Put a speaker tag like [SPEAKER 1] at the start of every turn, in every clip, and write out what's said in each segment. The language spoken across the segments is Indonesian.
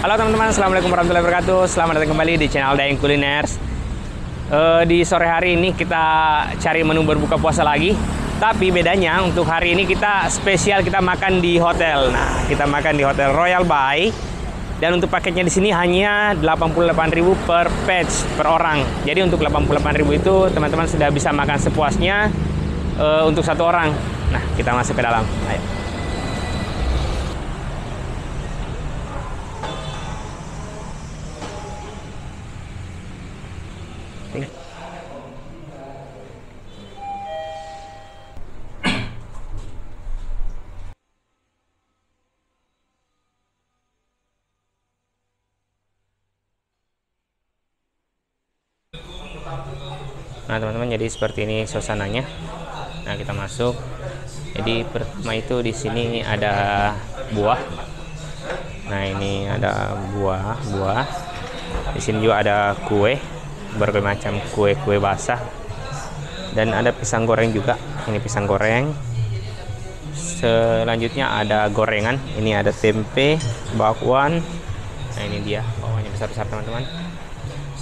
[SPEAKER 1] Halo teman-teman, assalamualaikum warahmatullahi wabarakatuh. Selamat datang kembali di channel Daeng Kuliners. Di sore hari ini kita cari menu berbuka puasa lagi. Tapi bedanya untuk hari ini kita spesial, kita makan di hotel. Nah, kita makan di Hotel Royal Bay. Dan untuk paketnya di sini hanya 88.000 per batch per orang. Jadi untuk 88.000 itu teman-teman sudah bisa makan sepuasnya untuk satu orang. Nah, kita masuk ke dalam. Ayo. Nah teman-teman, jadi seperti ini suasananya. Nah kita masuk. Jadi pertama itu di sini ada buah. Nah ini ada buah. Di sini juga ada kue, berbagai macam kue basah. Dan ada pisang goreng juga. Ini pisang goreng. Selanjutnya ada gorengan. Ini ada tempe, bakwan. Nah ini dia, bakwannya besar-besar teman-teman.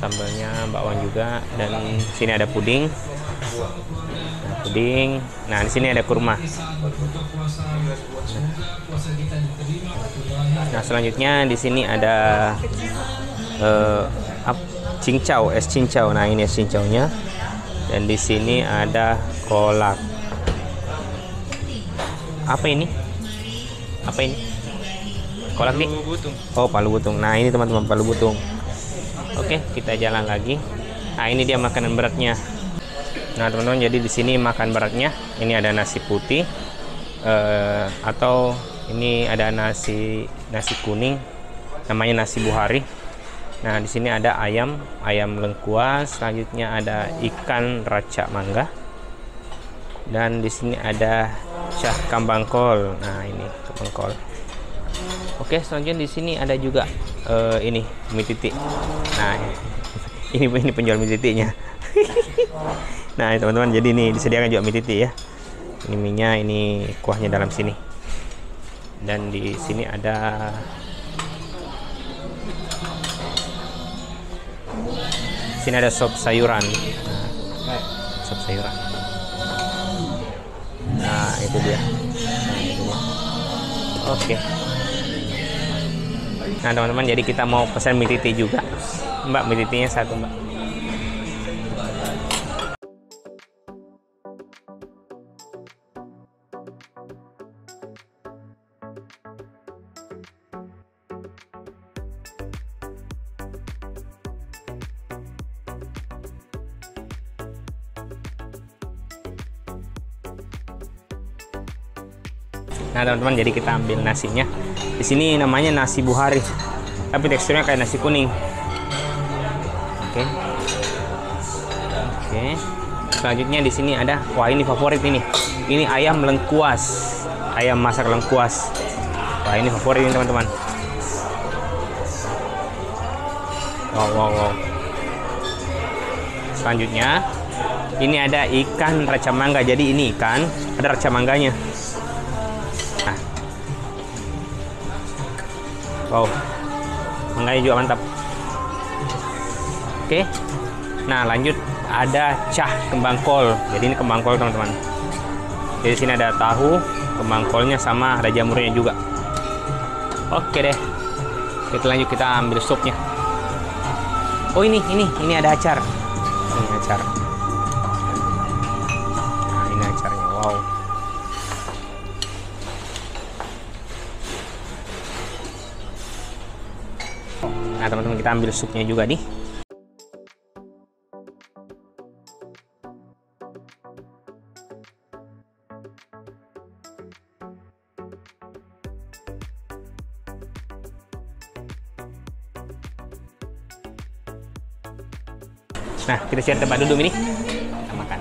[SPEAKER 1] Sambalnya bakwan juga, dan sini ada puding. Nah, di sini ada kurma. Nah, selanjutnya di sini ada cincau, es cincau. Nah, ini es cincaunya. Dan di sini ada kolak. Apa ini? Kolak nih? Oh, palu butung. Nah, ini teman-teman, palu butung. Oke, kita jalan lagi. Nah, ini dia makanan beratnya. Nah, teman-teman, jadi di sini makan beratnya. Ini ada nasi putih, atau ini ada nasi kuning, namanya nasi buhari. Nah, di sini ada ayam lengkuas. Selanjutnya ada ikan raca mangga. Dan di sini ada cah kambang kol. Nah, ini kambang kol. Oke, selanjutnya di sini ada juga ini mie titik. Nah, ini penjual mie titiknya. Nah, teman-teman, jadi ini disediakan juga mie titik ya. Ini mie-nya, ini kuahnya dalam sini. Dan di sini ada sop sayuran. Nah, sop sayuran. Nah, itu dia. Oke. Nah teman-teman, jadi kita mau pesan mie titi juga. Mbak, mie titinya satu, Mbak. Nah teman-teman, jadi kita ambil nasinya. Di sini namanya nasi buhari, tapi teksturnya kayak nasi kuning. Oke. Selanjutnya di sini ada, wah ini favorit ini. Ini ayam lengkuas, ayam masak lengkuas. Wah ini favorit ini teman-teman. Wow. Selanjutnya ini ada ikan raca mangga. Jadi ini ikan, ada raca mangganya. Wow, mangganya juga mantap. Oke. Nah, lanjut ada cah kembang kol. Jadi ini kembang kol teman-teman. Di sini ada tahu, kembang kolnya, sama ada jamurnya juga. Oke deh. Kita lanjut, kita ambil supnya. Oh ini ada acar. Ini acar. Nah, ini acarnya. Wow. Nah teman-teman, kita ambil supnya juga nih. Nah, kita cari tempat duduk ini. Kita makan.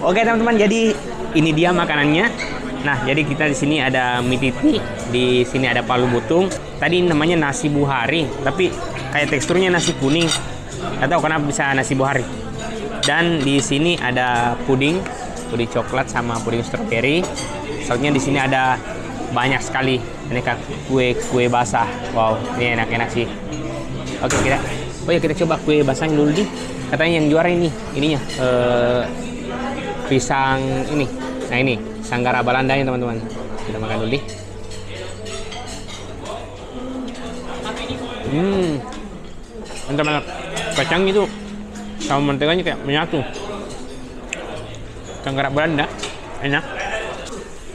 [SPEAKER 1] Oke teman-teman, jadi ini dia makanannya. Nah, jadi kita di sini ada mie titi, di sini ada palu butung. Tadi namanya nasi buhari, tapi kayak teksturnya nasi kuning. Nggak tahu kenapa bisa nasi buhari. Dan di sini ada puding coklat sama puding stroberi. Soalnya di sini ada banyak sekali Ini kan kue basah. Wow, ini enak-enak sih. Oke, kita coba kue basahnya dulu nih. Katanya yang juara ininya pisang ini. Nah ini Sanggara Belanda ya teman-teman. Kita makan dulu nih. Mantap banget. Kacang itu sama menteganya kayak menyatu. Sanggara Belanda enak.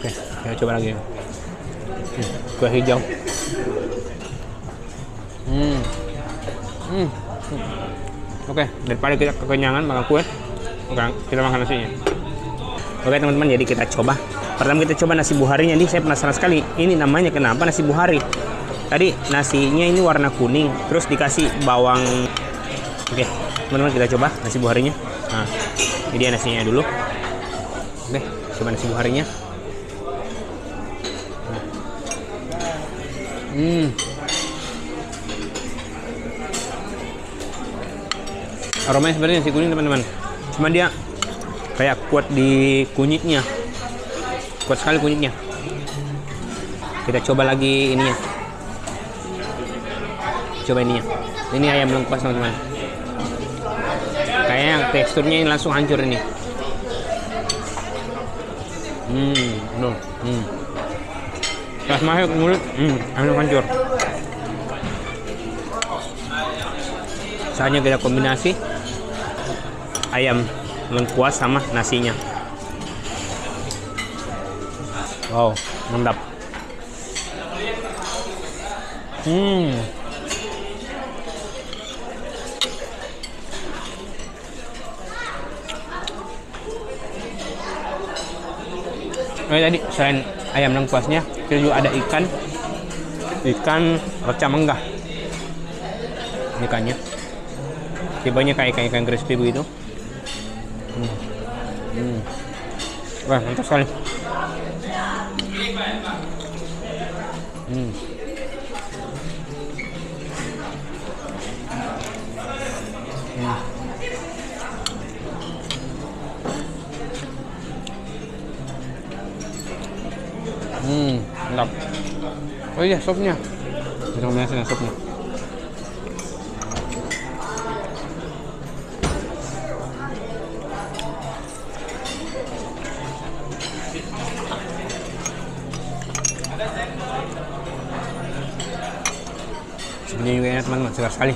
[SPEAKER 1] Oke, kita coba lagi. Kue hijau. Oke, daripada kita kekenyangan makan kue, oke, kita makan nasinya. Oke teman-teman, jadi kita coba. Pertama kita coba nasi buharinya. Ini saya penasaran sekali. Ini namanya kenapa nasi buhari? Tadi nasinya ini warna kuning, terus dikasih bawang. Oke, teman-teman kita coba nasi buharinya. Nah, ini dia nasinya dulu. Oke, coba nasi buharinya. Aromanya seperti nasi kuning teman-teman. Cuma dia kayak kuat di kunyitnya. Kuat sekali kunyitnya. Kita coba lagi ininya. Coba ininya. Ini ayam lengkuas teman-teman. Kayaknya teksturnya ini langsung hancur ini. Pas masuk mulut, langsung hancur. Saatnya kita kombinasi ayam lengkuas sama nasinya. Wow, mantap. Tadi selain ayam lengkuasnya, kita juga ada ikan raca mangga. Ikannya tibanya kayak ikan crispy begitu. Wah, mantap sekali. Mantap. Oh iya, sopnya. Kita kombinasi dengan sopnya. Sopnya juga enak teman-teman, segar sekali.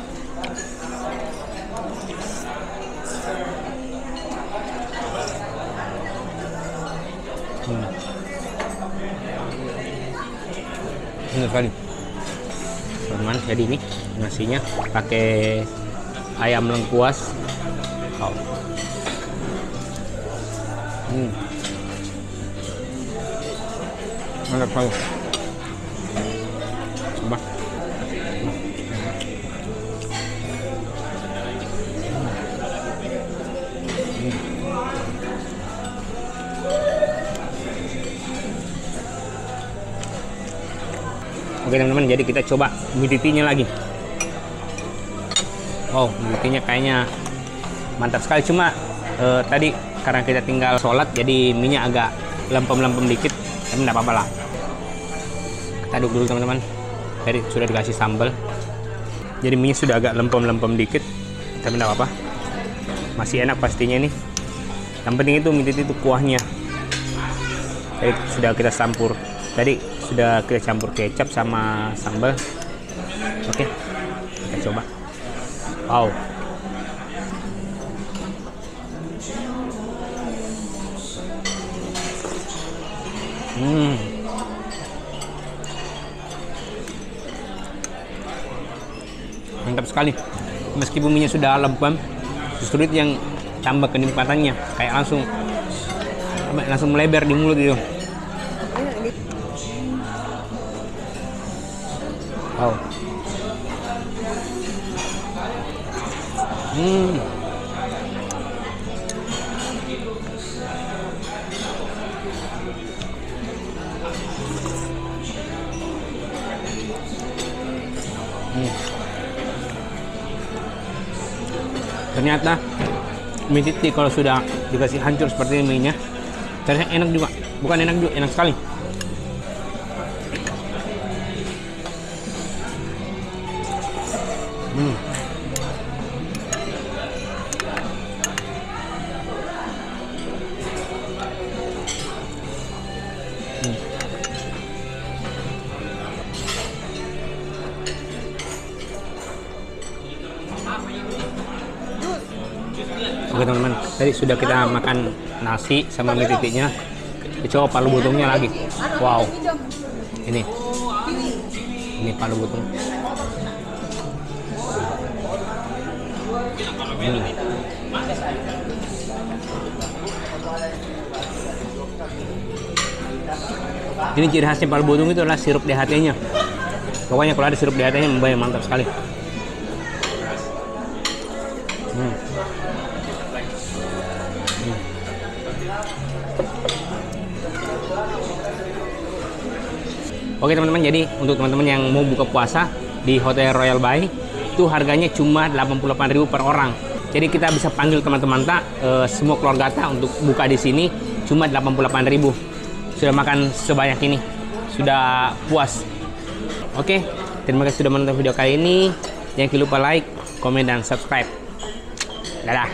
[SPEAKER 1] Enak sekali teman-teman. Jadi ini nasinya pakai ayam lengkuas. Wow. Mantap sekali. Coba. Oke teman-teman, jadi kita coba mie titinya lagi. Wow, mie titinya kayaknya mantap sekali. Cuma tadi karena kita tinggal sholat, jadi minyak agak lempem-lempem dikit, tapi enggak apa-apa lah. Kita aduk dulu teman-teman. Tadi sudah dikasih sambal, jadi minyak sudah agak lempem-lempem dikit, tapi enggak apa-apa. Masih enak pastinya nih. Yang penting itu mie titi itu kuahnya. Tadi sudah kita campur. Tadi sudah kita campur kecap sama sambal. Oke, kita coba. Wow. Mantap sekali. Meskipun minyak sudah lempem, justru itu yang tambah kenikmatannya. Kayak langsung melebar di mulut gitu. Wow. Ternyata mie titi kalau sudah dikasih hancur seperti ini minyak, ternyata enak juga. Bukan enak juga, enak sekali.
[SPEAKER 2] Oke teman-teman, tadi sudah kita makan nasi sama mie titiknya. Dicoba palu butungnya lagi. Wow, ini palu butung. Ini ciri khasnya palu butung itu adalah sirup DHT-nya. Pokoknya kalau ada sirup DHT-nya mantap sekali. Oke teman-teman, jadi untuk teman-teman yang mau buka puasa di Hotel Royal Bay itu harganya cuma 88.000 per orang. Jadi kita bisa panggil teman-teman semua keluarga untuk buka di sini cuma 88.000. Sudah makan sebanyak ini, sudah puas. Oke, terima kasih sudah menonton video kali ini. Jangan lupa like, komen, dan subscribe. Dadah.